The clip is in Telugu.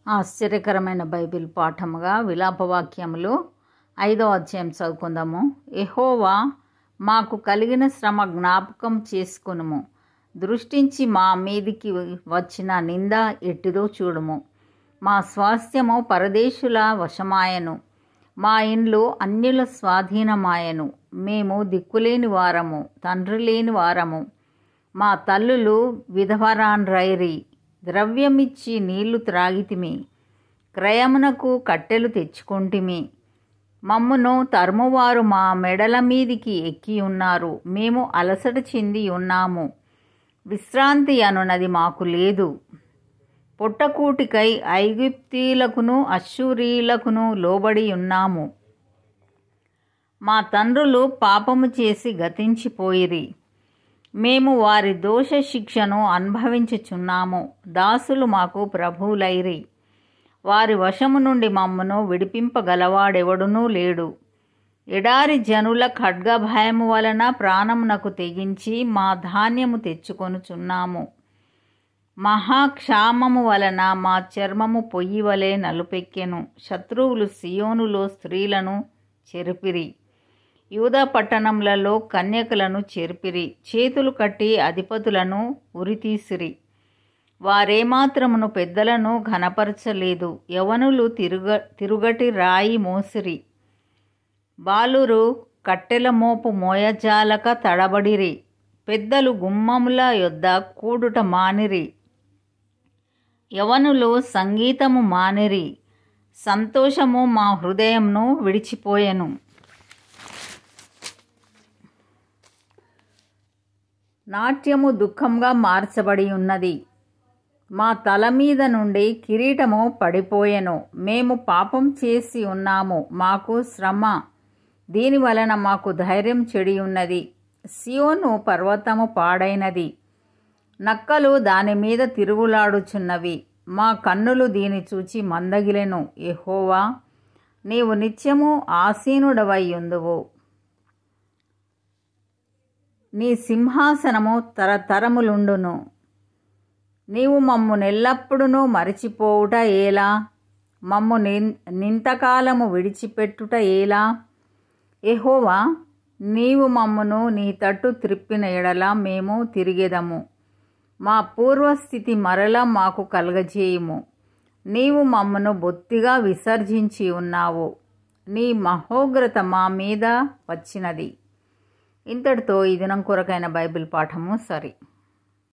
ఆశ్చర్యకరమైన బైబిల్ పాఠముగా విలాపవాక్యములు 5వ అధ్యాయం చదువుకుందాము. యెహోవా మాకు కలిగిన శ్రమ జ్ఞాపకం చేసుకొనుము, దృష్టించి మా మీదికి వచ్చిన నింద ఎట్టిదో చూడుము. మా స్వాస్థ్యము పరదేశుల వశమాయను, మా ఇండ్లు అన్యుల స్వాధీనమాయను. మేము దిక్కులేని వారము, తండ్రి లేని వారము. మా తల్లులు విధవరాండ్రైరి. ద్రవ్యమిచ్చి నీళ్లు త్రాగితిమి, క్రయమునకు కట్టెలు తెచ్చుకొంటిమి. మమ్మును తరుమువారు మా మెడల మీదికి ఎక్కి ఉన్నారు. మేము అలసట చెంది ఉన్నాము, విశ్రాంతి అనున్నది మాకు లేదు. పొట్టకూటికై ఐగుప్తీయులకును అశ్షూరీయులకును లోబడి ఉన్నాము. మా తండ్రులు పాపము చేసి గతించిపోయిరి, మేము వారి దోష శిక్షను అనుభవించుచున్నాము. దాసులు మాకు ప్రభువులైరి, వారి వశము నుండి మమ్మను విడిపింపగలవాడెవడునూ లేడు. ఎడారి జనుల ఖడ్గభయము వలన ప్రాణమునకు తెగించి మా ధాన్యము తెచ్చుకొనుచున్నాము. మహాక్షామము వలన మా చర్మము పొయ్యి వలె నలుపెక్కెను. శత్రువులు సియోనులో స్త్రీలను చెరిపిరి, యూదా పట్టణములలో కన్యకలను చెరిపిరి. చేతులు కట్టి అధిపతులను ఉరితీసిరి, వారేమాత్రమును పెద్దలను ఘనపరచలేదు. యవనులు తిరుగటి రాయి మోసిరి, బాలురు కట్టెల మోపు మోయజాలక తడబడిరి. పెద్దలు గుమ్మముల యొద్ద కూడుట మానిరి, యవనులు సంగీతము మానిరి. సంతోషము మా హృదయంను విడిచిపోయెను, నాట్యము దుఃఖంగా మార్చబడి ఉన్నది. మా తల మీద నుండి కిరీటము పడిపోయెను. మేము పాపం చేసి ఉన్నాము, మాకు శ్రమ, దీని వలన మాకు ధైర్యం చెడి ఉన్నది. సియోను పర్వతము పాడైనది, నక్కలు దాని మీద తిరుగులాడుచున్నవి. మా కన్నులు దీని చూచి మందగిలెను. యెహోవా, నీవు నిత్యము ఆసీనుడవై యుందువు, నీ సింహాసనము తరతరములుండును. నీవు మమ్ము నెల్లప్పుడునూ మరచిపోవుట ఏలా? మమ్ము నింతకాలము విడిచిపెట్టుట ఏలా? యెహోవా, నీవు మమ్మును నీ తట్టు త్రిప్పిన ఎడల మేము తిరిగెదము. మా పూర్వస్థితి మరలా మాకు కలగజేయుము. నీవు మమ్మను బొత్తిగా విసర్జించి ఉన్నావు, నీ మహోగ్రత మా మీద వచ్చినది. ఇంతటితో ఈ దినం కొరకైన బైబిల్ పాఠము సరి.